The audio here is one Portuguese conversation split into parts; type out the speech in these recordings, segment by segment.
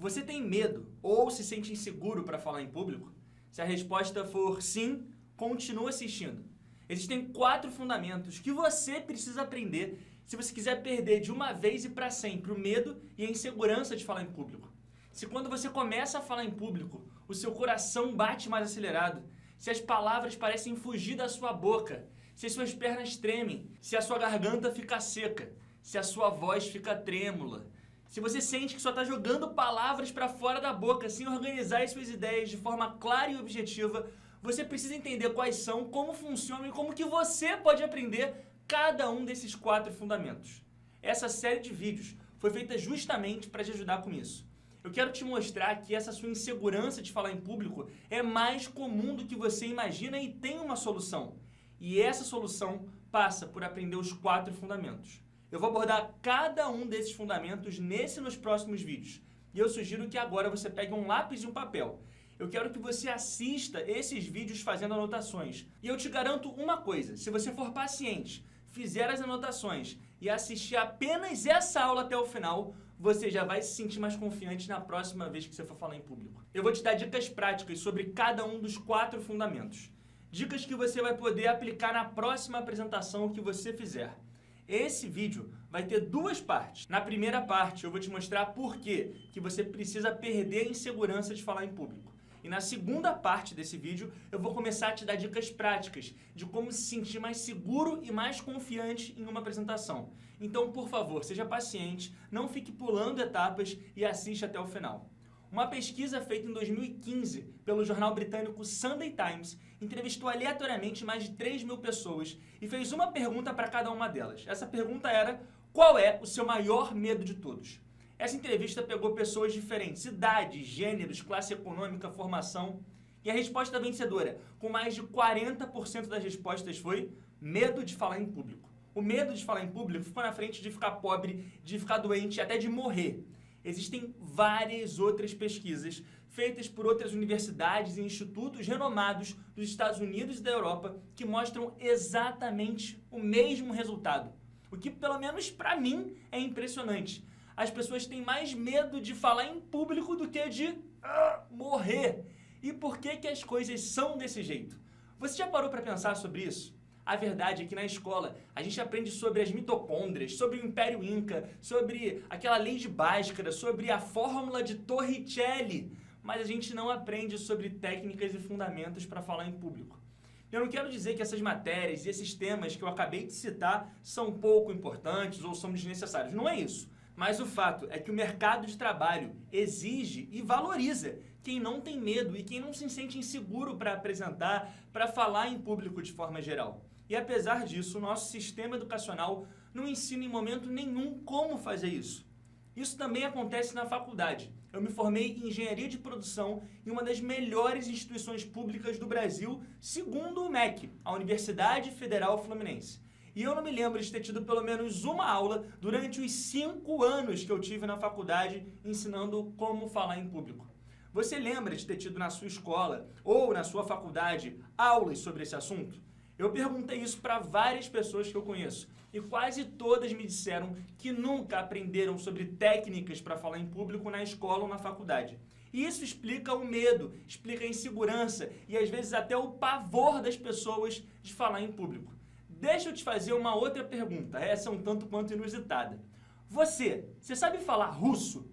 Você tem medo ou se sente inseguro para falar em público? Se a resposta for sim, continue assistindo. Existem 4 fundamentos que você precisa aprender se você quiser perder de uma vez e para sempre o medo e a insegurança de falar em público. Se quando você começa a falar em público, o seu coração bate mais acelerado, se as palavras parecem fugir da sua boca, se as suas pernas tremem, se a sua garganta fica seca, se a sua voz fica trêmula, se você sente que só está jogando palavras para fora da boca sem organizar as suas ideias de forma clara e objetiva, você precisa entender quais são, como funcionam e como que você pode aprender cada um desses 4 fundamentos. Essa série de vídeos foi feita justamente para te ajudar com isso. Eu quero te mostrar que essa sua insegurança de falar em público é mais comum do que você imagina e tem uma solução. E essa solução passa por aprender os 4 fundamentos. Eu vou abordar cada um desses fundamentos nos próximos vídeos. E eu sugiro que agora você pegue um lápis e um papel. Eu quero que você assista esses vídeos fazendo anotações. E eu te garanto uma coisa, se você for paciente, fizer as anotações e assistir apenas essa aula até o final, você já vai se sentir mais confiante na próxima vez que você for falar em público. Eu vou te dar dicas práticas sobre cada um dos 4 fundamentos. Dicas que você vai poder aplicar na próxima apresentação que você fizer. Esse vídeo vai ter 2 partes. Na primeira parte eu vou te mostrar por que você precisa perder a insegurança de falar em público. E na segunda parte desse vídeo eu vou começar a te dar dicas práticas de como se sentir mais seguro e mais confiante em uma apresentação. Então, por favor, seja paciente, não fique pulando etapas e assiste até o final. Uma pesquisa feita em 2015 pelo jornal britânico Sunday Times entrevistou aleatoriamente mais de 3.000 pessoas e fez uma pergunta para cada uma delas. Essa pergunta era: qual é o seu maior medo de todos? Essa entrevista pegou pessoas de diferentes idades, gêneros, classe econômica, formação. E a resposta vencedora, com mais de 40% das respostas, foi medo de falar em público. O medo de falar em público ficou na frente de ficar pobre, de ficar doente, até de morrer. Existem várias outras pesquisas feitas por outras universidades e institutos renomados dos Estados Unidos e da Europa que mostram exatamente o mesmo resultado. O que, pelo menos para mim, é impressionante. As pessoas têm mais medo de falar em público do que de morrer. E por que as coisas são desse jeito? Você já parou para pensar sobre isso? A verdade é que na escola a gente aprende sobre as mitocôndrias, sobre o Império Inca, sobre aquela lei de Bhaskara, sobre a fórmula de Torricelli, mas a gente não aprende sobre técnicas e fundamentos para falar em público. Eu não quero dizer que essas matérias e esses temas que eu acabei de citar são pouco importantes ou são desnecessários. Não é isso. Mas o fato é que o mercado de trabalho exige e valoriza quem não tem medo e quem não se sente inseguro para apresentar, para falar em público de forma geral. E apesar disso, o nosso sistema educacional não ensina em momento nenhum como fazer isso. Isso também acontece na faculdade. Eu me formei em Engenharia de Produção em uma das melhores instituições públicas do Brasil, segundo o MEC, a Universidade Federal Fluminense. E eu não me lembro de ter tido pelo menos uma aula durante os 5 anos que eu tive na faculdade ensinando como falar em público. Você lembra de ter tido na sua escola ou na sua faculdade aulas sobre esse assunto? Eu perguntei isso para várias pessoas que eu conheço e quase todas me disseram que nunca aprenderam sobre técnicas para falar em público na escola ou na faculdade. E isso explica o medo, explica a insegurança e às vezes até o pavor das pessoas de falar em público. Deixa eu te fazer uma outra pergunta, essa é um tanto quanto inusitada. Você sabe falar russo?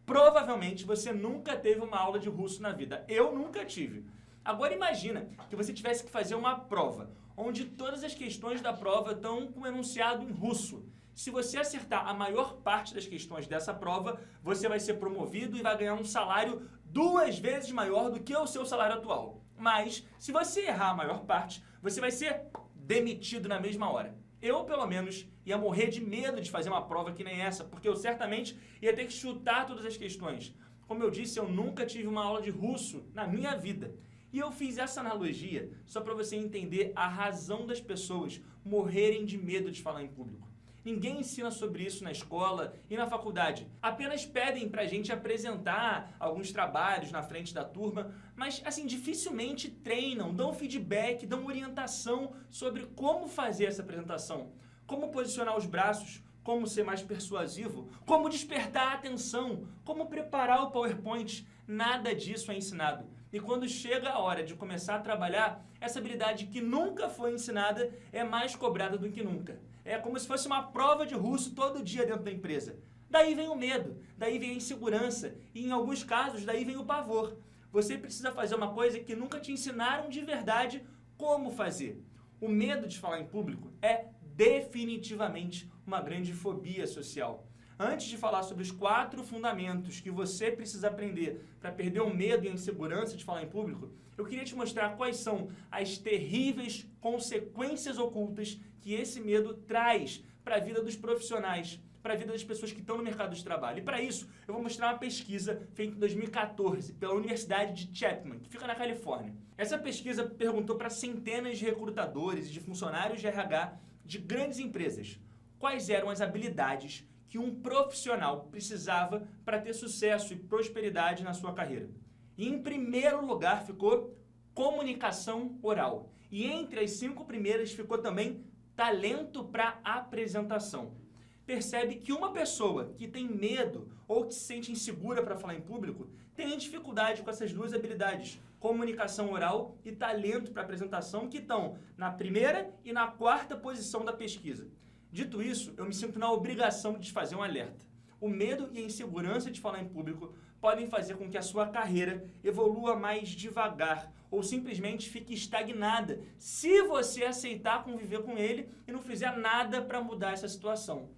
Provavelmente você nunca teve uma aula de russo na vida. Eu nunca tive. Agora imagina que você tivesse que fazer uma prova, onde todas as questões da prova estão com enunciado em russo. Se você acertar a maior parte das questões dessa prova, você vai ser promovido e vai ganhar um salário 2 vezes maior do que o seu salário atual. Mas, se você errar a maior parte, você vai ser demitido na mesma hora. Eu, pelo menos, ia morrer de medo de fazer uma prova que nem essa, porque eu certamente ia ter que chutar todas as questões. Como eu disse, eu nunca tive uma aula de russo na minha vida. E eu fiz essa analogia só para você entender a razão das pessoas morrerem de medo de falar em público. Ninguém ensina sobre isso na escola e na faculdade. Apenas pedem pra gente apresentar alguns trabalhos na frente da turma, mas assim, dificilmente treinam, dão feedback, dão orientação sobre como fazer essa apresentação, como posicionar os braços, como ser mais persuasivo, como despertar a atenção, como preparar o PowerPoint. Nada disso é ensinado. E quando chega a hora de começar a trabalhar, essa habilidade que nunca foi ensinada é mais cobrada do que nunca. É como se fosse uma prova de russo todo dia dentro da empresa. Daí vem o medo, daí vem a insegurança e, em alguns casos, daí vem o pavor. Você precisa fazer uma coisa que nunca te ensinaram de verdade como fazer. O medo de falar em público é definitivamente uma grande fobia social. Antes de falar sobre os 4 fundamentos que você precisa aprender para perder o medo e a insegurança de falar em público, eu queria te mostrar quais são as terríveis consequências ocultas que esse medo traz para a vida dos profissionais, para a vida das pessoas que estão no mercado de trabalho. E para isso, eu vou mostrar uma pesquisa feita em 2014 pela Universidade de Chapman, que fica na Califórnia. Essa pesquisa perguntou para centenas de recrutadores e de funcionários de RH de grandes empresas quais eram as habilidades que um profissional precisava para ter sucesso e prosperidade na sua carreira. E em primeiro lugar ficou comunicação oral. E entre as 5 primeiras ficou também talento para apresentação. Percebe que uma pessoa que tem medo ou que se sente insegura para falar em público tem dificuldade com essas 2 habilidades, comunicação oral e talento para apresentação, que estão na primeira e na 4ª posição da pesquisa. Dito isso, eu me sinto na obrigação de te fazer um alerta. O medo e a insegurança de falar em público podem fazer com que a sua carreira evolua mais devagar ou simplesmente fique estagnada se você aceitar conviver com ele e não fizer nada para mudar essa situação.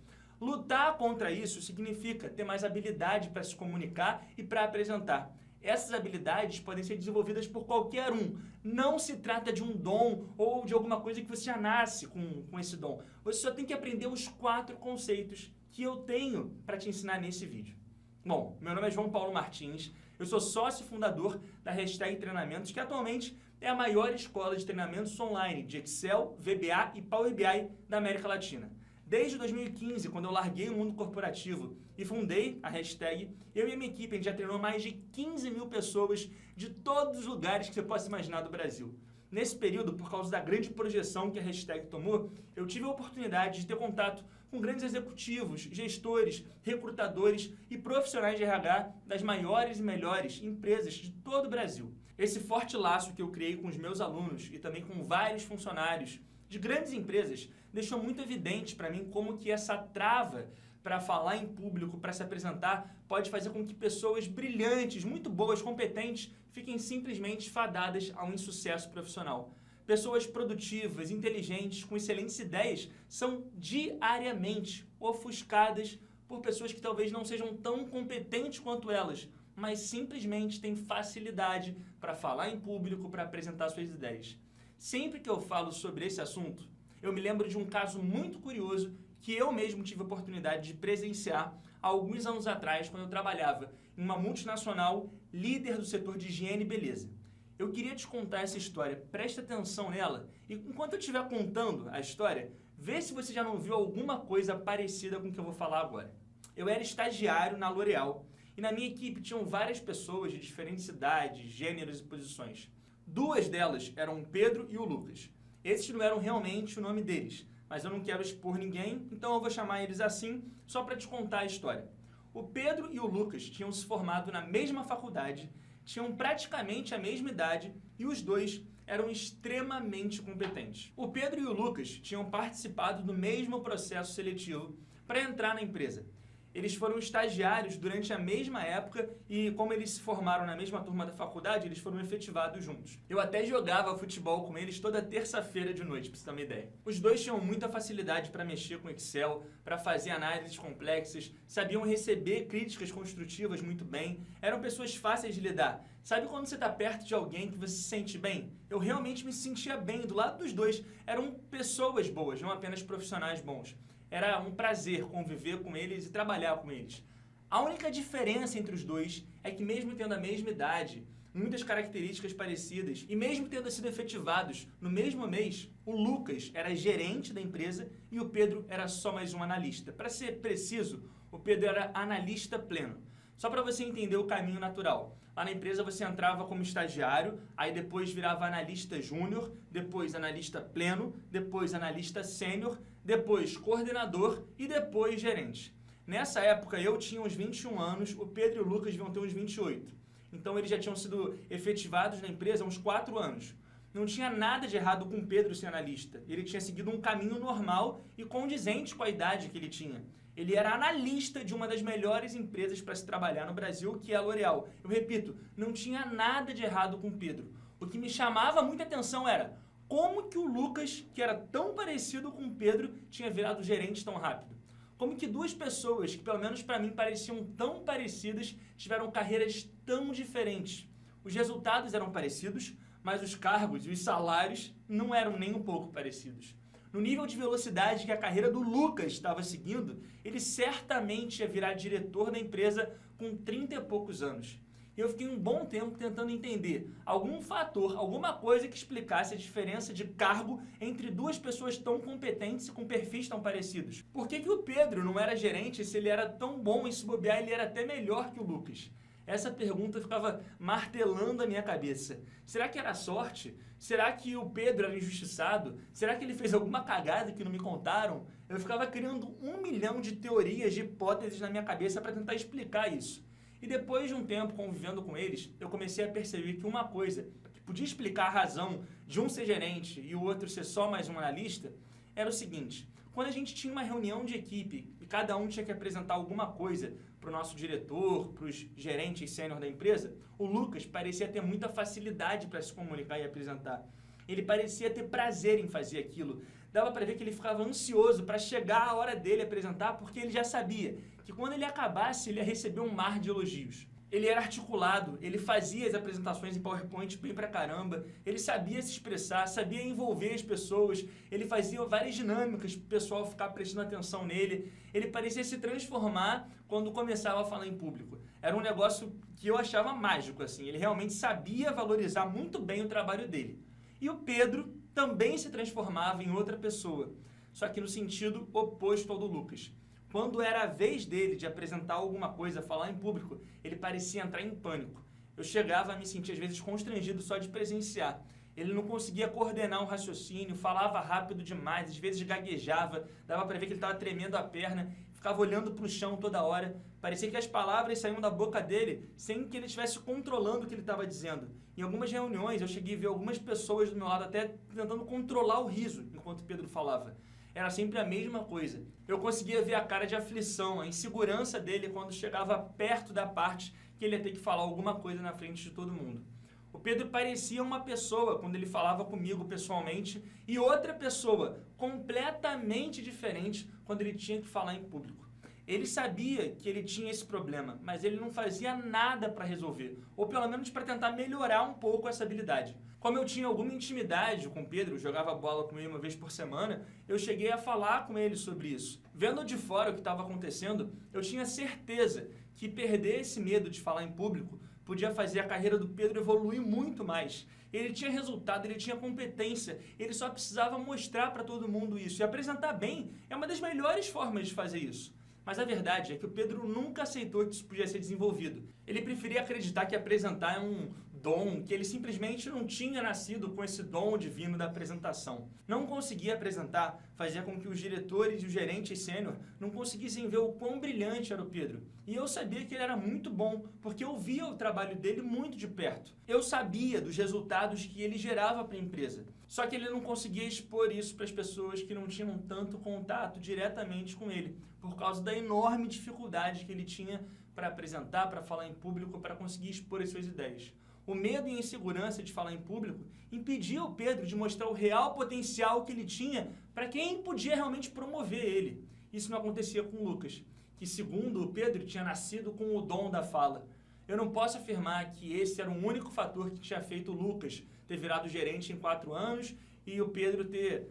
Lutar contra isso significa ter mais habilidade para se comunicar e para apresentar. Essas habilidades podem ser desenvolvidas por qualquer um. Não se trata de um dom ou de alguma coisa que você já nasce com esse dom. Você só tem que aprender os 4 conceitos que eu tenho para te ensinar nesse vídeo. Bom, meu nome é João Paulo Martins, eu sou sócio fundador da Hashtag Treinamentos, que atualmente é a maior escola de treinamentos online de Excel, VBA e Power BI da América Latina. Desde 2015, quando eu larguei o mundo corporativo e fundei a Hashtag, eu e a minha equipe a gente já treinou mais de 15 mil pessoas de todos os lugares que você possa imaginar do Brasil. Nesse período, por causa da grande projeção que a Hashtag tomou, eu tive a oportunidade de ter contato com grandes executivos, gestores, recrutadores e profissionais de RH das maiores e melhores empresas de todo o Brasil. Esse forte laço que eu criei com os meus alunos e também com vários funcionários de grandes empresas deixou muito evidente para mim como que essa trava para falar em público, para se apresentar, pode fazer com que pessoas brilhantes, muito boas, competentes, fiquem simplesmente fadadas a um insucesso profissional. Pessoas produtivas, inteligentes, com excelentes ideias, são diariamente ofuscadas por pessoas que talvez não sejam tão competentes quanto elas, mas simplesmente têm facilidade para falar em público, para apresentar suas ideias. Sempre que eu falo sobre esse assunto, eu me lembro de um caso muito curioso que eu mesmo tive a oportunidade de presenciar há alguns anos atrás, quando eu trabalhava em uma multinacional líder do setor de higiene e beleza. Eu queria te contar essa história, presta atenção nela e enquanto eu estiver contando a história, vê se você já não viu alguma coisa parecida com o que eu vou falar agora. Eu era estagiário na L'Oréal e na minha equipe tinham várias pessoas de diferentes idades, gêneros e posições. 2 delas eram o Pedro e o Lucas. Esses não eram realmente o nome deles, mas eu não quero expor ninguém, então eu vou chamar eles assim só para te contar a história. O Pedro e o Lucas tinham se formado na mesma faculdade, tinham praticamente a mesma idade e os 2 eram extremamente competentes. O Pedro e o Lucas tinham participado do mesmo processo seletivo para entrar na empresa. Eles foram estagiários durante a mesma época e, como eles se formaram na mesma turma da faculdade, eles foram efetivados juntos. Eu até jogava futebol com eles toda terça-feira de noite, pra você ter uma ideia. Os 2 tinham muita facilidade para mexer com Excel, para fazer análises complexas, sabiam receber críticas construtivas muito bem, eram pessoas fáceis de lidar. Sabe quando você está perto de alguém que você se sente bem? Eu realmente me sentia bem, do lado dos 2. Eram pessoas boas, não apenas profissionais bons. Era um prazer conviver com eles e trabalhar com eles. A única diferença entre os 2 é que mesmo tendo a mesma idade, muitas características parecidas e mesmo tendo sido efetivados no mesmo mês, o Lucas era gerente da empresa e o Pedro era só mais um analista. Para ser preciso, o Pedro era analista pleno. Só para você entender o caminho natural. Lá na empresa você entrava como estagiário, aí depois virava analista júnior, depois analista pleno, depois analista sênior, depois coordenador e depois gerente. Nessa época eu tinha uns 21 anos, o Pedro e o Lucas deviam ter uns 28. Então eles já tinham sido efetivados na empresa há uns 4 anos. Não tinha nada de errado com o Pedro ser analista. Ele tinha seguido um caminho normal e condizente com a idade que ele tinha. Ele era analista de uma das melhores empresas para se trabalhar no Brasil, que é a L'Oréal. Eu repito, não tinha nada de errado com o Pedro. O que me chamava muita atenção era como que o Lucas, que era tão parecido com o Pedro, tinha virado gerente tão rápido. Como que duas pessoas, que pelo menos para mim pareciam tão parecidas, tiveram carreiras tão diferentes. Os resultados eram parecidos, mas os cargos e os salários não eram nem um pouco parecidos. No nível de velocidade que a carreira do Lucas estava seguindo, ele certamente ia virar diretor da empresa com 30 e poucos anos. E eu fiquei um bom tempo tentando entender algum fator, alguma coisa que explicasse a diferença de cargo entre duas pessoas tão competentes e com perfis tão parecidos. Por que o Pedro não era gerente se ele era tão bom e se bobear ele era até melhor que o Lucas? Essa pergunta ficava martelando a minha cabeça. Será que era sorte? Será que o Pedro era injustiçado? Será que ele fez alguma cagada que não me contaram? Eu ficava criando 1 milhão de teorias, de hipóteses na minha cabeça para tentar explicar isso. E depois de um tempo convivendo com eles, eu comecei a perceber que uma coisa que podia explicar a razão de um ser gerente e o outro ser só mais um analista era o seguinte: quando a gente tinha uma reunião de equipe e cada um tinha que apresentar alguma coisa para o nosso diretor, para os gerentes sênior da empresa, o Lucas parecia ter muita facilidade para se comunicar e apresentar. Ele parecia ter prazer em fazer aquilo. Dava para ver que ele ficava ansioso para chegar a hora dele apresentar, porque ele já sabia que quando ele acabasse, ele ia receber um mar de elogios. Ele era articulado, ele fazia as apresentações em PowerPoint bem pra caramba, ele sabia se expressar, sabia envolver as pessoas, ele fazia várias dinâmicas para o pessoal ficar prestando atenção nele, ele parecia se transformar quando começava a falar em público. Era um negócio que eu achava mágico, assim, ele realmente sabia valorizar muito bem o trabalho dele. E o Pedro também se transformava em outra pessoa, só que no sentido oposto ao do Lucas. Quando era a vez dele de apresentar alguma coisa, falar em público, ele parecia entrar em pânico. Eu chegava a me sentir, às vezes, constrangido só de presenciar. Ele não conseguia coordenar um raciocínio, falava rápido demais, às vezes gaguejava, dava para ver que ele estava tremendo a perna, ficava olhando para o chão toda hora. Parecia que as palavras saíam da boca dele sem que ele estivesse controlando o que ele estava dizendo. Em algumas reuniões, eu cheguei a ver algumas pessoas do meu lado até tentando controlar o riso enquanto Pedro falava. Era sempre a mesma coisa. Eu conseguia ver a cara de aflição, a insegurança dele quando chegava perto da parte que ele ia ter que falar alguma coisa na frente de todo mundo. O Pedro parecia uma pessoa quando ele falava comigo pessoalmente e outra pessoa completamente diferente quando ele tinha que falar em público. Ele sabia que ele tinha esse problema, mas ele não fazia nada para resolver, ou pelo menos para tentar melhorar um pouco essa habilidade. Como eu tinha alguma intimidade com o Pedro, jogava bola com ele uma vez por semana, eu cheguei a falar com ele sobre isso. Vendo de fora o que estava acontecendo, eu tinha certeza que perder esse medo de falar em público podia fazer a carreira do Pedro evoluir muito mais. Ele tinha resultado, ele tinha competência, ele só precisava mostrar para todo mundo isso. E apresentar bem é uma das melhores formas de fazer isso. Mas a verdade é que o Pedro nunca aceitou que isso podia ser desenvolvido. Ele preferia acreditar que apresentar é um dom, que ele simplesmente não tinha nascido com esse dom divino da apresentação. Não conseguia apresentar fazia com que os diretores e os gerentes sênior não conseguissem ver o quão brilhante era o Pedro. E eu sabia que ele era muito bom, porque eu via o trabalho dele muito de perto. Eu sabia dos resultados que ele gerava para a empresa. Só que ele não conseguia expor isso para as pessoas que não tinham tanto contato diretamente com ele, por causa da enorme dificuldade que ele tinha para apresentar, para falar em público, para conseguir expor as suas ideias. O medo e a insegurança de falar em público impedia o Pedro de mostrar o real potencial que ele tinha para quem podia realmente promover ele. Isso não acontecia com o Lucas, que segundo o Pedro tinha nascido com o dom da fala. Eu não posso afirmar que esse era o único fator que tinha feito o Lucas ter virado gerente em 4 anos e o Pedro ter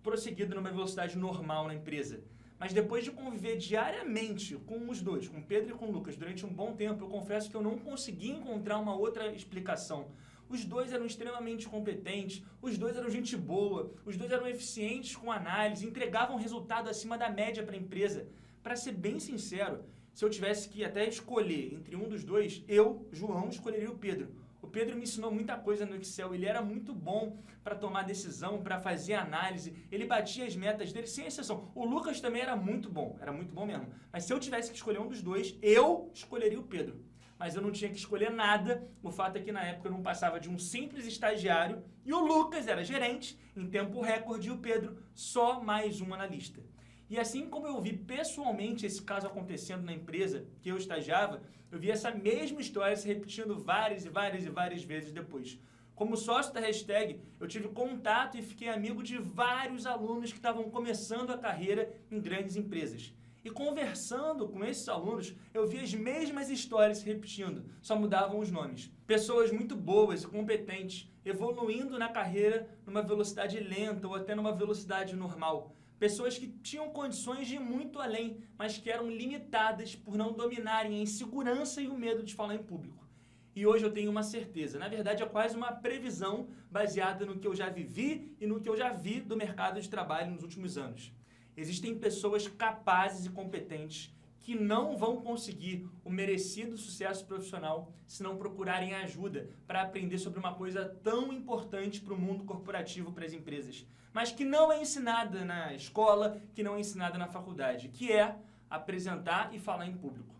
prosseguido numa velocidade normal na empresa. Mas depois de conviver diariamente com os dois, com o Pedro e com o Lucas, durante um bom tempo, eu confesso que eu não consegui encontrar uma outra explicação. Os dois eram extremamente competentes, os dois eram gente boa, os dois eram eficientes com análise, entregavam resultado acima da média para a empresa. Para ser bem sincero, se eu tivesse que até escolher entre um dos dois, eu, João, escolheria o Pedro. O Pedro me ensinou muita coisa no Excel, ele era muito bom para tomar decisão, para fazer análise, ele batia as metas dele sem exceção. O Lucas também era muito bom mesmo. Mas se eu tivesse que escolher um dos dois, eu escolheria o Pedro. Mas eu não tinha que escolher nada, o fato é que na época eu não passava de um simples estagiário e o Lucas era gerente em tempo recorde e o Pedro só mais um analista. E assim como eu vi pessoalmente esse caso acontecendo na empresa que eu estagiava, eu vi essa mesma história se repetindo várias vezes depois. Como sócio da Hashtag, eu tive contato e fiquei amigo de vários alunos que estavam começando a carreira em grandes empresas. E conversando com esses alunos, eu vi as mesmas histórias se repetindo, só mudavam os nomes. Pessoas muito boas e competentes, evoluindo na carreira numa velocidade lenta ou até numa velocidade normal. Pessoas que tinham condições de ir muito além, mas que eram limitadas por não dominarem a insegurança e o medo de falar em público. E hoje eu tenho uma certeza, na verdade é quase uma previsão baseada no que eu já vivi e no que eu já vi do mercado de trabalho nos últimos anos. Existem pessoas capazes e competentes que não vão conseguir o merecido sucesso profissional se não procurarem ajuda para aprender sobre uma coisa tão importante para o mundo corporativo, para as empresas, mas que não é ensinada na escola, que não é ensinada na faculdade, que é apresentar e falar em público.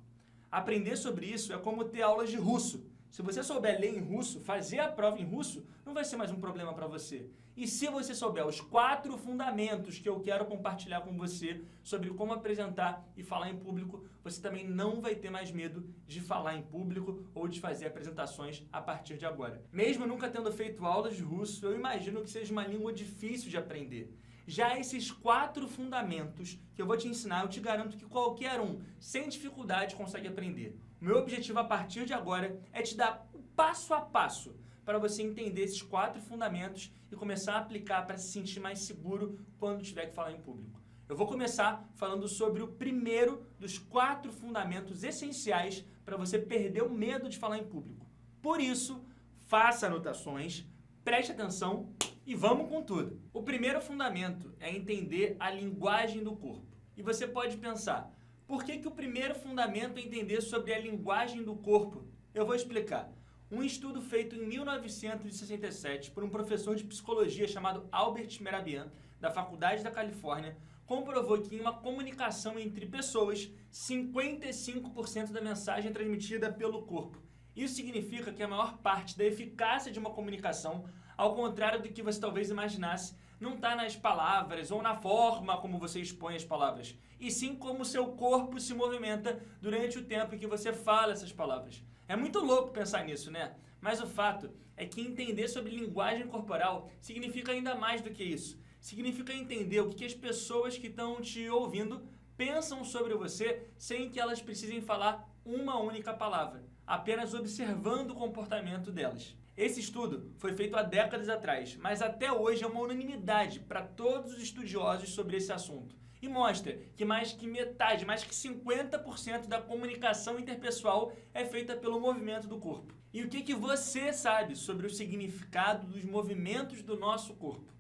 Aprender sobre isso é como ter aulas de russo. Se você souber ler em russo, fazer a prova em russo, não vai ser mais um problema para você. E se você souber os 4 fundamentos que eu quero compartilhar com você sobre como apresentar e falar em público, você também não vai ter mais medo de falar em público ou de fazer apresentações a partir de agora. Mesmo nunca tendo feito aulas de russo, eu imagino que seja uma língua difícil de aprender. Já esses 4 fundamentos que eu vou te ensinar, eu te garanto que qualquer um, sem dificuldade, consegue aprender. O meu objetivo a partir de agora é te dar o passo a passo para você entender esses 4 fundamentos e começar a aplicar para se sentir mais seguro quando tiver que falar em público. Eu vou começar falando sobre o primeiro dos 4 fundamentos essenciais para você perder o medo de falar em público. Por isso, faça anotações, preste atenção e vamos com tudo. O primeiro fundamento é entender a linguagem do corpo. E você pode pensar, por que o primeiro fundamento é entender sobre a linguagem do corpo? Eu vou explicar. Um estudo feito em 1967 por um professor de psicologia chamado Albert Mehrabian, da Faculdade da Califórnia, comprovou que em uma comunicação entre pessoas, 55% da mensagem é transmitida pelo corpo. Isso significa que a maior parte da eficácia de uma comunicação, ao contrário do que você talvez imaginasse, não está nas palavras ou na forma como você expõe as palavras, e sim como o seu corpo se movimenta durante o tempo em que você fala essas palavras. É muito louco pensar nisso, né? Mas o fato é que entender sobre linguagem corporal significa ainda mais do que isso. Significa entender o que as pessoas que estão te ouvindo pensam sobre você sem que elas precisem falar uma única palavra, apenas observando o comportamento delas. Esse estudo foi feito há décadas atrás, mas até hoje é uma unanimidade para todos os estudiosos sobre esse assunto. E mostra que mais que metade, mais que 50% da comunicação interpessoal é feita pelo movimento do corpo. E o que você sabe sobre o significado dos movimentos do nosso corpo?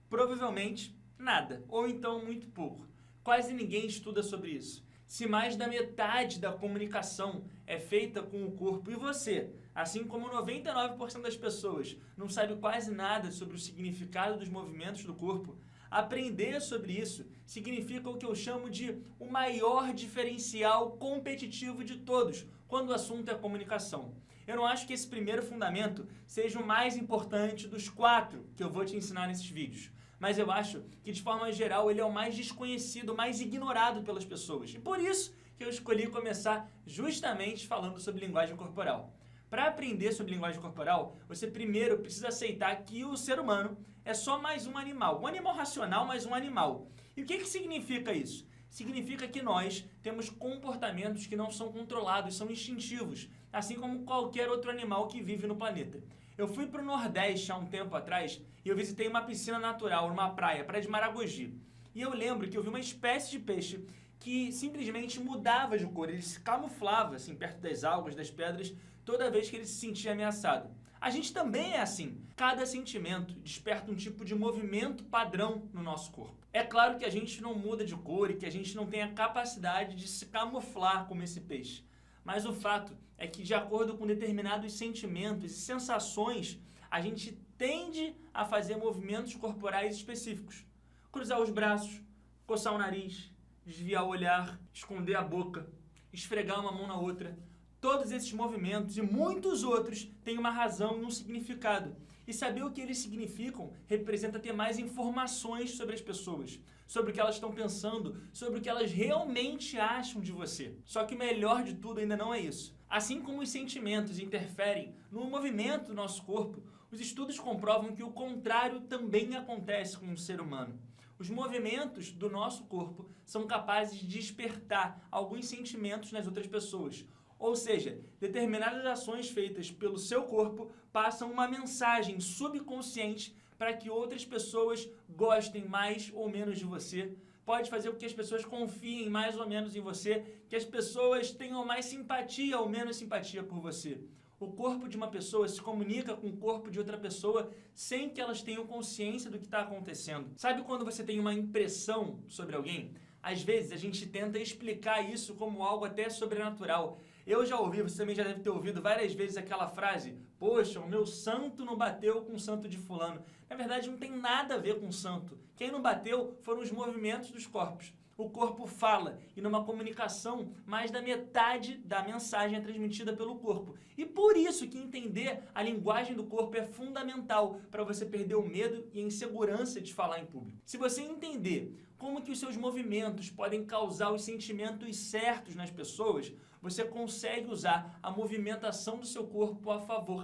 Provavelmente nada, ou então muito pouco. Quase ninguém estuda sobre isso. Se mais da metade da comunicação é feita com o corpo e você, assim como 99% das pessoas, não sabe quase nada sobre o significado dos movimentos do corpo, aprender sobre isso significa o que eu chamo de o maior diferencial competitivo de todos, quando o assunto é comunicação. Eu não acho que esse primeiro fundamento seja o mais importante dos 4 que eu vou te ensinar nesses vídeos. Mas eu acho que, de forma geral, ele é o mais desconhecido, mais ignorado pelas pessoas. E por isso que eu escolhi começar justamente falando sobre linguagem corporal. Para aprender sobre linguagem corporal, você primeiro precisa aceitar que o ser humano é só mais um animal racional, mas um animal. E o que significa isso? Significa que nós temos comportamentos que não são controlados, são instintivos, assim como qualquer outro animal que vive no planeta. Eu fui para o Nordeste há um tempo atrás e eu visitei uma piscina natural, numa praia de Maragogi. E eu lembro que eu vi uma espécie de peixe que simplesmente mudava de cor, ele se camuflava assim, perto das algas, das pedras, toda vez que ele se sentia ameaçado. A gente também é assim. Cada sentimento desperta um tipo de movimento padrão no nosso corpo. É claro que a gente não muda de cor e que a gente não tem a capacidade de se camuflar como esse peixe. mas o fato é que, de acordo com determinados sentimentos e sensações, a gente tende a fazer movimentos corporais específicos. Cruzar os braços, coçar o nariz, desviar o olhar, esconder a boca, esfregar uma mão na outra. Todos esses movimentos e muitos outros têm uma razão e um significado. E saber o que eles significam representa ter mais informações sobre as pessoas, sobre o que elas estão pensando, sobre o que elas realmente acham de você. Só que o melhor de tudo ainda não é isso. Assim como os sentimentos interferem no movimento do nosso corpo, os estudos comprovam que o contrário também acontece com o ser humano. Os movimentos do nosso corpo são capazes de despertar alguns sentimentos nas outras pessoas. Ou seja, determinadas ações feitas pelo seu corpo passam uma mensagem subconsciente para que outras pessoas gostem mais ou menos de você. Pode fazer com que as pessoas confiem mais ou menos em você, que as pessoas tenham mais simpatia ou menos simpatia por você. O corpo de uma pessoa se comunica com o corpo de outra pessoa sem que elas tenham consciência do que está acontecendo. Sabe quando você tem uma impressão sobre alguém? Às vezes a gente tenta explicar isso como algo até sobrenatural. Eu já ouvi, você também já deve ter ouvido várias vezes aquela frase: poxa, o meu santo não bateu com o santo de fulano. Na verdade, não tem nada a ver com o santo. Quem não bateu foram os movimentos dos corpos. O corpo fala, e numa comunicação, mais da metade da mensagem é transmitida pelo corpo. E por isso que entender a linguagem do corpo é fundamental para você perder o medo e a insegurança de falar em público. Se você entender como que os seus movimentos podem causar os sentimentos certos nas pessoas, você consegue usar a movimentação do seu corpo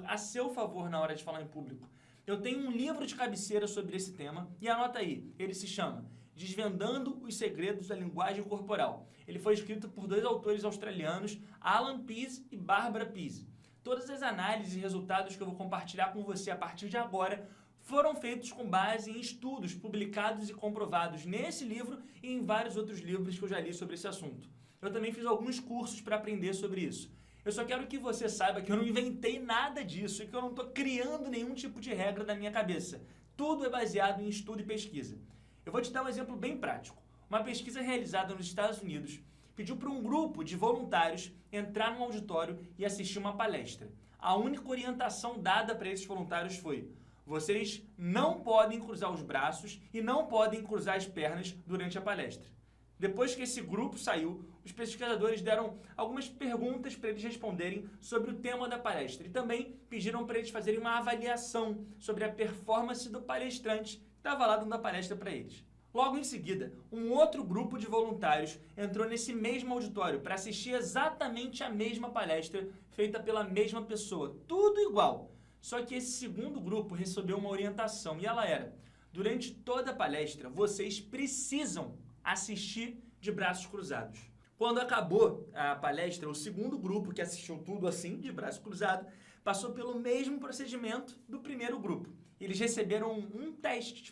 a seu favor na hora de falar em público. Eu tenho um livro de cabeceira sobre esse tema e anota aí, ele se chama Desvendando os Segredos da Linguagem Corporal. Ele foi escrito por 2 autores australianos, Alan Pease e Barbara Pease. Todas as análises e resultados que eu vou compartilhar com você a partir de agora foram feitos com base em estudos publicados e comprovados nesse livro e em vários outros livros que eu já li sobre esse assunto. Eu também fiz alguns cursos para aprender sobre isso. Eu só quero que você saiba que eu não inventei nada disso e que eu não estou criando nenhum tipo de regra da minha cabeça. Tudo é baseado em estudo e pesquisa. Eu vou te dar um exemplo bem prático. Uma pesquisa realizada nos Estados Unidos pediu para um grupo de voluntários entrar num auditório e assistir uma palestra. A única orientação dada para esses voluntários foi: vocês não podem cruzar os braços e não podem cruzar as pernas durante a palestra. Depois que esse grupo saiu, os pesquisadores deram algumas perguntas para eles responderem sobre o tema da palestra e também pediram para eles fazerem uma avaliação sobre a performance do palestrante que estava lá dando a palestra para eles. Logo em seguida, um outro grupo de voluntários entrou nesse mesmo auditório para assistir exatamente a mesma palestra feita pela mesma pessoa, tudo igual. Só que esse segundo grupo recebeu uma orientação e ela era: durante toda a palestra, vocês precisam assistir de braços cruzados. Quando acabou a palestra, o segundo grupo, que assistiu tudo assim, de braço cruzado, passou pelo mesmo procedimento do primeiro grupo. Eles receberam um teste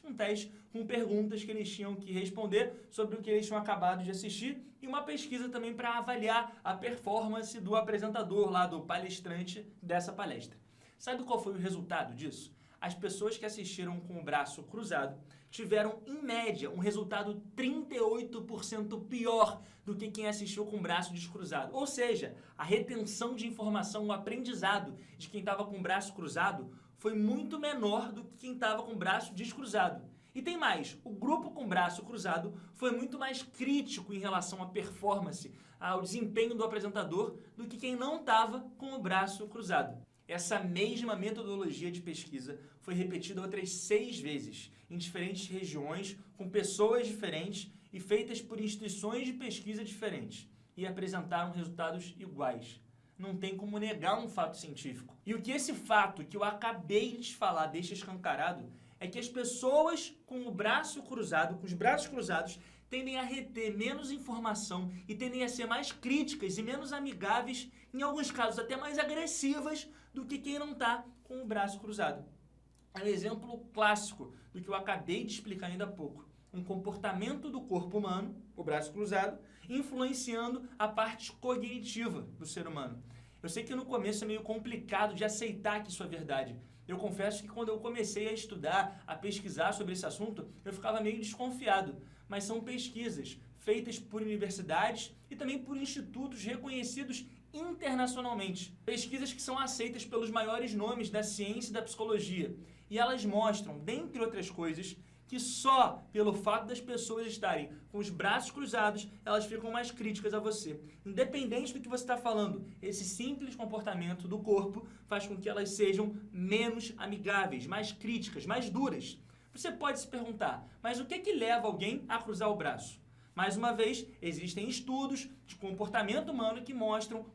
com perguntas que eles tinham que responder sobre o que eles tinham acabado de assistir e uma pesquisa também para avaliar a performance do apresentador lá, do palestrante dessa palestra. Sabe qual foi o resultado disso? As pessoas que assistiram com o braço cruzado tiveram, em média, um resultado 38% pior do que quem assistiu com o braço descruzado. Ou seja, a retenção de informação, o aprendizado de quem estava com o braço cruzado foi muito menor do que quem estava com o braço descruzado. E tem mais, o grupo com o braço cruzado foi muito mais crítico em relação à performance, ao desempenho do apresentador, do que quem não estava com o braço cruzado. Essa mesma metodologia de pesquisa foi repetida outras 6 vezes, em diferentes regiões, com pessoas diferentes e feitas por instituições de pesquisa diferentes, e apresentaram resultados iguais. Não tem como negar um fato científico. E o que esse fato que eu acabei de te falar deixa escancarado é que as pessoas com o braço cruzado, com os braços cruzados, tendem a reter menos informação e tendem a ser mais críticas e menos amigáveis, em alguns casos até mais agressivas, do que quem não está com o braço cruzado. É um exemplo clássico do que eu acabei de explicar ainda há pouco. Um comportamento do corpo humano, o braço cruzado, influenciando a parte cognitiva do ser humano. Eu sei que no começo é meio complicado de aceitar que isso é verdade. Eu confesso que quando eu comecei a estudar, a pesquisar sobre esse assunto, eu ficava meio desconfiado. Mas são pesquisas feitas por universidades e também por institutos reconhecidos internacionalmente. Pesquisas que são aceitas pelos maiores nomes da ciência e da psicologia. E elas mostram, dentre outras coisas, que só pelo fato das pessoas estarem com os braços cruzados, elas ficam mais críticas a você. Independente do que você está falando, esse simples comportamento do corpo faz com que elas sejam menos amigáveis, mais críticas, mais duras. Você pode se perguntar, mas o que leva alguém a cruzar o braço? Mais uma vez, existem estudos de comportamento humano que mostram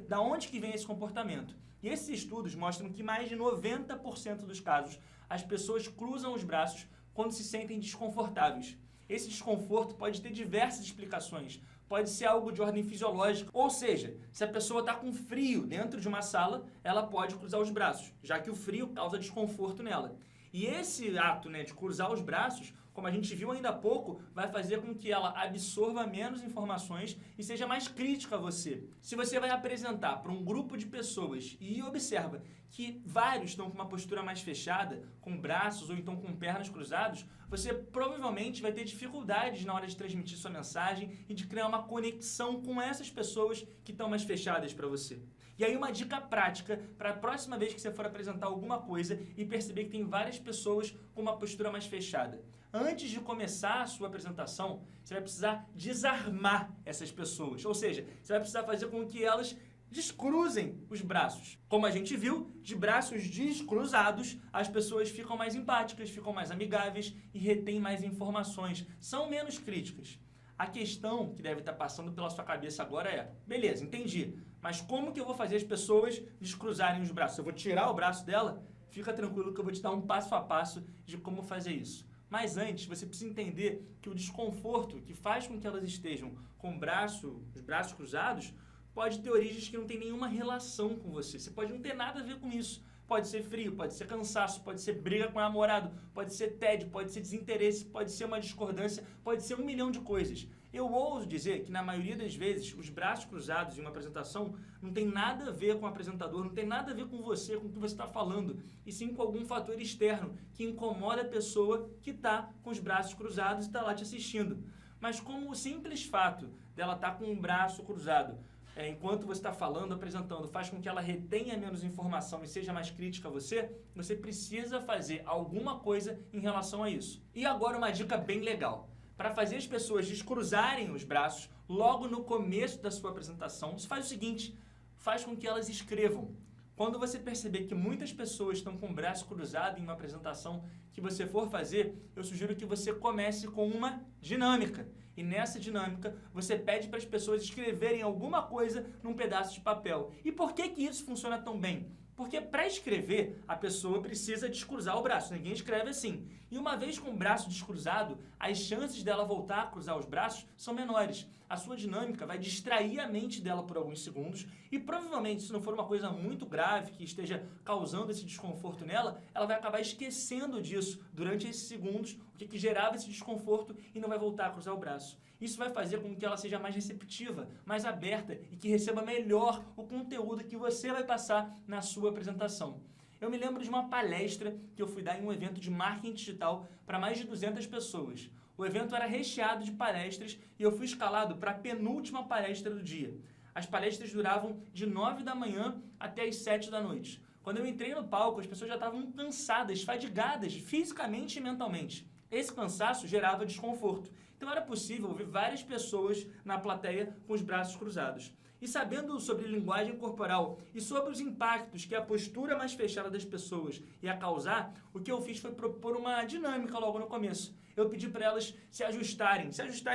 da onde que vem esse comportamento. E esses estudos mostram que mais de 90% dos casos, as pessoas cruzam os braços quando se sentem desconfortáveis. Esse desconforto pode ter diversas explicações. Pode ser algo de ordem fisiológica, ou seja, se a pessoa está com frio dentro de uma sala, ela pode cruzar os braços, já que o frio causa desconforto nela. E esse ato, de cruzar os braços, como a gente viu ainda há pouco, vai fazer com que ela absorva menos informações e seja mais crítica a você. Se você vai apresentar para um grupo de pessoas e observa que vários estão com uma postura mais fechada, com braços ou então com pernas cruzados, você provavelmente vai ter dificuldades na hora de transmitir sua mensagem e de criar uma conexão com essas pessoas que estão mais fechadas para você. E aí uma dica prática para a próxima vez que você for apresentar alguma coisa e perceber que tem várias pessoas com uma postura mais fechada. Antes de começar a sua apresentação, você vai precisar desarmar essas pessoas. Ou seja, você vai precisar fazer com que elas descruzem os braços. Como a gente viu, de braços descruzados, as pessoas ficam mais empáticas, ficam mais amigáveis e retêm mais informações. São menos críticas. A questão que deve estar passando pela sua cabeça agora é, beleza, entendi, mas como que eu vou fazer as pessoas descruzarem os braços? Eu vou tirar o braço dela? Fica tranquilo que eu vou te dar um passo a passo de como fazer isso. Mas antes, você precisa entender que o desconforto que faz com que elas estejam com os braços cruzados, pode ter origens que não tem nenhuma relação com você. Você pode não ter nada a ver com isso. Pode ser frio, pode ser cansaço, pode ser briga com o namorado, pode ser tédio, pode ser desinteresse, pode ser uma discordância, pode ser 1 milhão de coisas. Eu ouso dizer que na maioria das vezes os braços cruzados em uma apresentação não tem nada a ver com o apresentador, não tem nada a ver com você, com o que você está falando, e sim com algum fator externo que incomoda a pessoa que está com os braços cruzados e está lá te assistindo. Mas como o simples fato dela estar com o braço cruzado, enquanto você está falando, apresentando, faz com que ela retenha menos informação e seja mais crítica a você, você precisa fazer alguma coisa em relação a isso. E agora uma dica bem legal. Para fazer as pessoas descruzarem os braços logo no começo da sua apresentação, você faz o seguinte, faz com que elas escrevam. Quando você perceber que muitas pessoas estão com o braço cruzado em uma apresentação que você for fazer, eu sugiro que você comece com uma dinâmica. E nessa dinâmica, você pede para as pessoas escreverem alguma coisa num pedaço de papel. E por que isso funciona tão bem? Porque para escrever, a pessoa precisa descruzar o braço. Ninguém escreve assim. E uma vez com o braço descruzado, as chances dela voltar a cruzar os braços são menores. A sua dinâmica vai distrair a mente dela por alguns segundos e provavelmente, se não for uma coisa muito grave que esteja causando esse desconforto nela, ela vai acabar esquecendo disso durante esses segundos, o que gerava esse desconforto e não vai voltar a cruzar o braço. Isso vai fazer com que ela seja mais receptiva, mais aberta e que receba melhor o conteúdo que você vai passar na sua apresentação. Eu me lembro de uma palestra que eu fui dar em um evento de marketing digital para mais de 200 pessoas. O evento era recheado de palestras e eu fui escalado para a penúltima palestra do dia. As palestras duravam de 9 da manhã até as 7 da noite. Quando eu entrei no palco, as pessoas já estavam cansadas, fadigadas, fisicamente e mentalmente. Esse cansaço gerava desconforto. Então era possível ouvir várias pessoas na plateia com os braços cruzados. E sabendo sobre linguagem corporal e sobre os impactos que a postura mais fechada das pessoas ia causar, o que eu fiz foi propor uma dinâmica logo no começo. Eu pedi para elas se ajustarem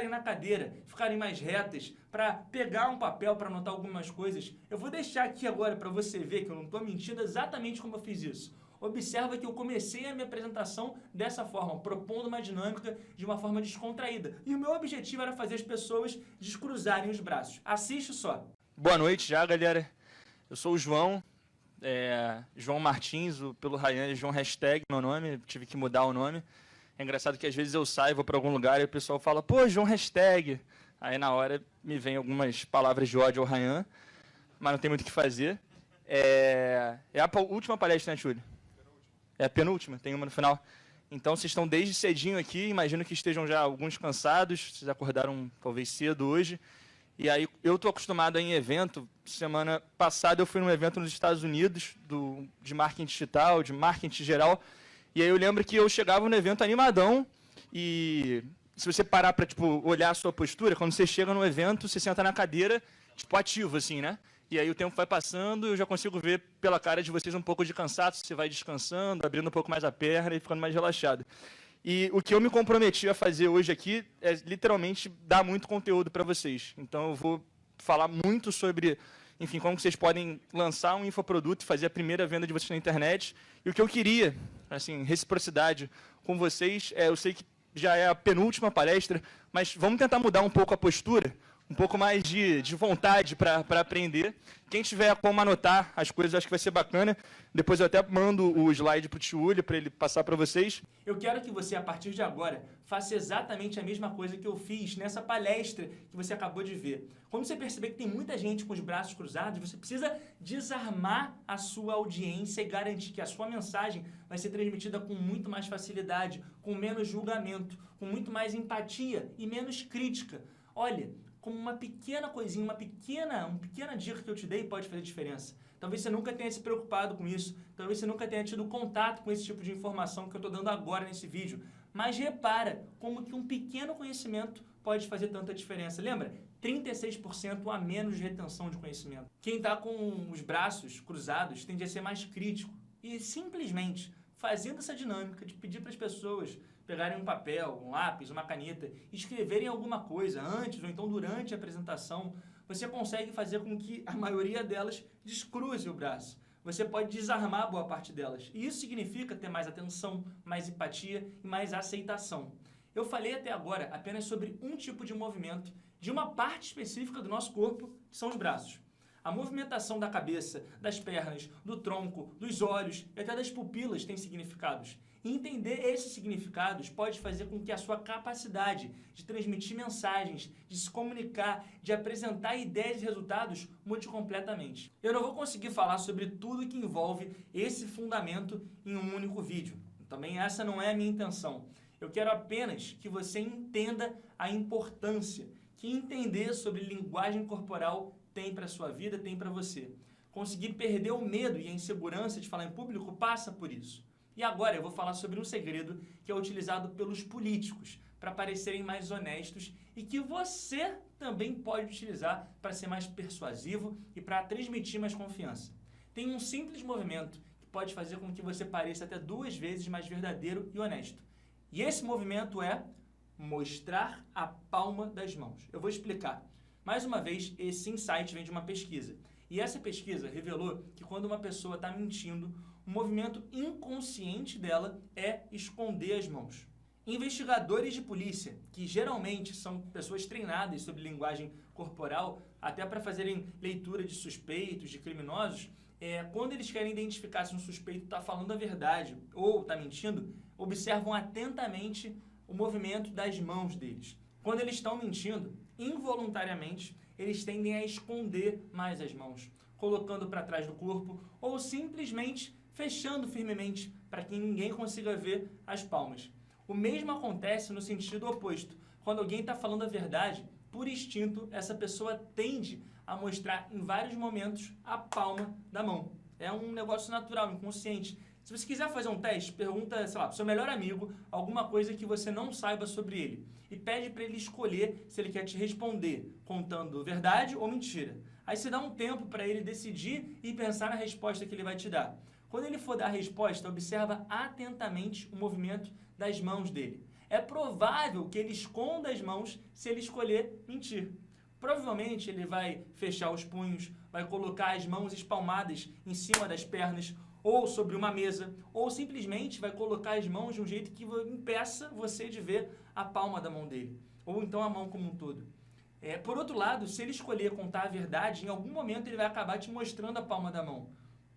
na cadeira, ficarem mais retas, para pegar um papel para anotar algumas coisas. Eu vou deixar aqui agora para você ver que eu não estou mentindo exatamente como eu fiz isso. Observa que eu comecei a minha apresentação dessa forma, propondo uma dinâmica de uma forma descontraída. E o meu objetivo era fazer as pessoas descruzarem os braços. Assiste só. Boa noite já, galera. Eu sou o João, João Martins, pelo Ryan, João Hashtag, meu nome, tive que mudar o nome. É engraçado que às vezes eu saio, vou para algum lugar e o pessoal fala, pô, João Hashtag. Aí na hora me vem algumas palavras de ódio ao Ryan, mas não tem muito o que fazer. É a última palestra, né, Júlio? É a penúltima, tem uma no final. Então, vocês estão desde cedinho aqui, imagino que estejam já alguns cansados, vocês acordaram talvez cedo hoje, E aí eu tô acostumado a ir em evento. Semana passada eu fui num evento nos Estados Unidos de marketing digital, de marketing geral. E aí eu lembro que eu chegava no evento animadão e se você parar para tipo olhar a sua postura, quando você chega no evento, você senta na cadeira, tipo ativo assim, né? E aí o tempo vai passando, eu já consigo ver pela cara de vocês um pouco de cansaço, você vai descansando, abrindo um pouco mais a perna e ficando mais relaxado. E o que eu me comprometi a fazer hoje aqui é literalmente dar muito conteúdo para vocês. Então eu vou falar muito sobre, enfim, como vocês podem lançar um infoproduto e fazer a primeira venda de vocês na internet. E o que eu queria, assim, reciprocidade com vocês, eu sei que já é a penúltima palestra, mas vamos tentar mudar um pouco a postura, um pouco mais de vontade para aprender. Quem tiver como anotar as coisas, acho que vai ser bacana. Depois eu até mando o slide para o Tiúlio, para ele passar para vocês. Eu quero que você, a partir de agora, faça exatamente a mesma coisa que eu fiz nessa palestra que você acabou de ver. Quando você perceber que tem muita gente com os braços cruzados, você precisa desarmar a sua audiência e garantir que a sua mensagem vai ser transmitida com muito mais facilidade, com menos julgamento, com muito mais empatia e menos crítica. Olha, como uma pequena coisinha, uma pequena dica que eu te dei pode fazer diferença. Talvez você nunca tenha se preocupado com isso, talvez você nunca tenha tido contato com esse tipo de informação que eu estou dando agora nesse vídeo, mas repara como que um pequeno conhecimento pode fazer tanta diferença. Lembra? 36% a menos de retenção de conhecimento. Quem está com os braços cruzados tende a ser mais crítico e simplesmente fazendo essa dinâmica de pedir para as pessoas pegarem um papel, um lápis, uma caneta, escreverem alguma coisa antes ou então durante a apresentação, você consegue fazer com que a maioria delas descruze o braço. Você pode desarmar boa parte delas. E isso significa ter mais atenção, mais empatia e mais aceitação. Eu falei até agora apenas sobre um tipo de movimento de uma parte específica do nosso corpo, que são os braços. A movimentação da cabeça, das pernas, do tronco, dos olhos e até das pupilas tem significados. E entender esses significados pode fazer com que a sua capacidade de transmitir mensagens, de se comunicar, de apresentar ideias e resultados mude completamente. Eu não vou conseguir falar sobre tudo que envolve esse fundamento em um único vídeo. Também essa não é a minha intenção. Eu quero apenas que você entenda a importância que entender sobre linguagem corporal tem para a sua vida, tem para você. Conseguir perder o medo e a insegurança de falar em público passa por isso. E agora eu vou falar sobre um segredo que é utilizado pelos políticos para parecerem mais honestos e que você também pode utilizar para ser mais persuasivo e para transmitir mais confiança. Tem um simples movimento que pode fazer com que você pareça até 2 vezes mais verdadeiro e honesto. E esse movimento é mostrar a palma das mãos. Eu vou explicar. Mais uma vez, esse insight vem de uma pesquisa. E essa pesquisa revelou que quando uma pessoa está mentindo, o movimento inconsciente dela é esconder as mãos. Investigadores de polícia, que geralmente são pessoas treinadas sobre linguagem corporal, até para fazerem leitura de suspeitos, de criminosos, quando eles querem identificar se um suspeito está falando a verdade ou está mentindo, observam atentamente o movimento das mãos deles. Quando eles estão mentindo, involuntariamente, eles tendem a esconder mais as mãos, colocando para trás do corpo ou simplesmente fechando firmemente para que ninguém consiga ver as palmas. O mesmo acontece no sentido oposto. Quando alguém está falando a verdade, por instinto, essa pessoa tende a mostrar em vários momentos a palma da mão. É um negócio natural, inconsciente. Se você quiser fazer um teste, pergunta, sei lá, pro seu melhor amigo alguma coisa que você não saiba sobre ele e pede para ele escolher se ele quer te responder contando verdade ou mentira. Aí você dá um tempo para ele decidir e pensar na resposta que ele vai te dar. Quando ele for dar a resposta, observa atentamente o movimento das mãos dele. É provável que ele esconda as mãos se ele escolher mentir. Provavelmente ele vai fechar os punhos, vai colocar as mãos espalmadas em cima das pernas ou sobre uma mesa, ou simplesmente vai colocar as mãos de um jeito que impeça você de ver a palma da mão dele, ou então a mão como um todo. Por outro lado, se ele escolher contar a verdade, em algum momento ele vai acabar te mostrando a palma da mão.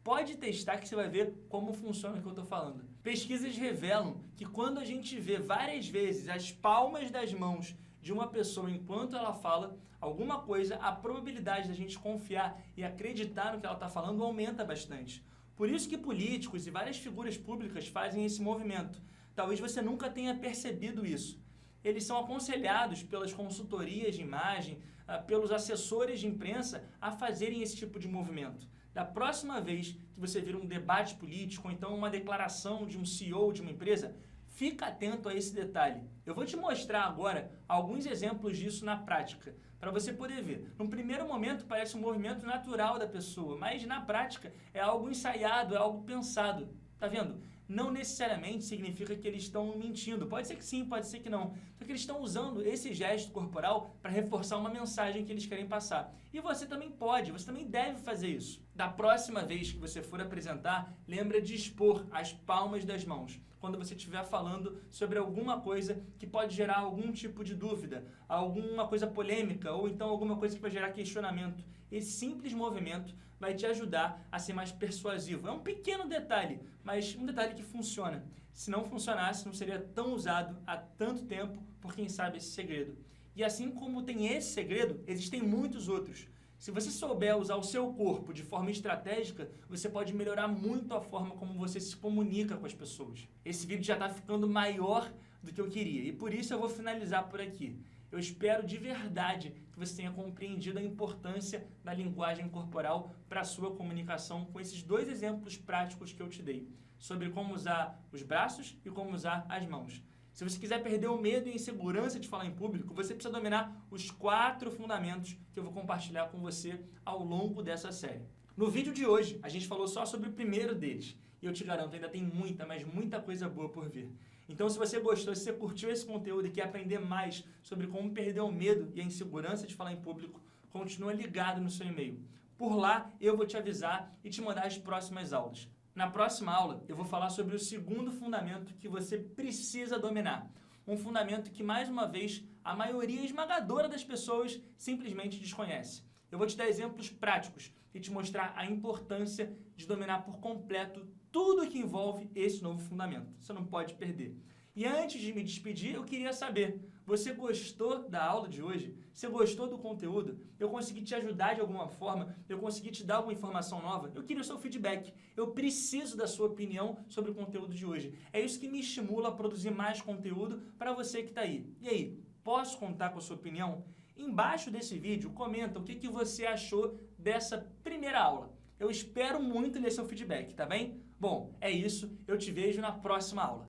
Pode testar que você vai ver como funciona o que eu estou falando. Pesquisas revelam que quando a gente vê várias vezes as palmas das mãos de uma pessoa enquanto ela fala alguma coisa, a probabilidade da gente confiar e acreditar no que ela está falando aumenta bastante. Por isso que políticos e várias figuras públicas fazem esse movimento. Talvez você nunca tenha percebido isso. Eles são aconselhados pelas consultorias de imagem, pelos assessores de imprensa a fazerem esse tipo de movimento. Da próxima vez que você vir um debate político ou então uma declaração de um CEO de uma empresa, fica atento a esse detalhe. Eu vou te mostrar agora alguns exemplos disso na prática, para você poder ver. Num primeiro momento parece um movimento natural da pessoa, mas na prática é algo ensaiado, é algo pensado. Tá vendo? Não necessariamente significa que eles estão mentindo. Pode ser que sim, pode ser que não. Só que eles estão usando esse gesto corporal para reforçar uma mensagem que eles querem passar. E você também pode, você também deve fazer isso. Da próxima vez que você for apresentar, lembra de expor as palmas das mãos quando você estiver falando sobre alguma coisa que pode gerar algum tipo de dúvida, alguma coisa polêmica ou então alguma coisa que vai gerar questionamento. Esse simples movimento vai te ajudar a ser mais persuasivo. É um pequeno detalhe, mas um detalhe que funciona. Se não funcionasse, não seria tão usado há tanto tempo por quem sabe esse segredo. E assim como tem esse segredo, existem muitos outros. Se você souber usar o seu corpo de forma estratégica, você pode melhorar muito a forma como você se comunica com as pessoas. Esse vídeo já está ficando maior do que eu queria e por isso eu vou finalizar por aqui. Eu espero de verdade que você tenha compreendido a importância da linguagem corporal para a sua comunicação com esses dois exemplos práticos que eu te dei, sobre como usar os braços e como usar as mãos. Se você quiser perder o medo e a insegurança de falar em público, você precisa dominar os 4 fundamentos que eu vou compartilhar com você ao longo dessa série. No vídeo de hoje, a gente falou só sobre o primeiro deles. E eu te garanto, ainda tem muita, mas muita coisa boa por vir. Então, se você gostou, se você curtiu esse conteúdo e quer aprender mais sobre como perder o medo e a insegurança de falar em público, continua ligado no seu e-mail. Por lá, eu vou te avisar e te mandar as próximas aulas. Na próxima aula, eu vou falar sobre o segundo fundamento que você precisa dominar. Um fundamento que, mais uma vez, a maioria esmagadora das pessoas simplesmente desconhece. Eu vou te dar exemplos práticos e te mostrar a importância de dominar por completo tudo que envolve esse novo fundamento. Você não pode perder. E antes de me despedir, eu queria saber, você gostou da aula de hoje? Você gostou do conteúdo? Eu consegui te ajudar de alguma forma? Eu consegui te dar alguma informação nova? Eu queria o seu feedback. Eu preciso da sua opinião sobre o conteúdo de hoje. É isso que me estimula a produzir mais conteúdo para você que está aí. E aí, posso contar com a sua opinião? Embaixo desse vídeo, comenta o que você achou dessa primeira aula. Eu espero muito ler seu feedback, tá bem? Bom, é isso. Eu te vejo na próxima aula.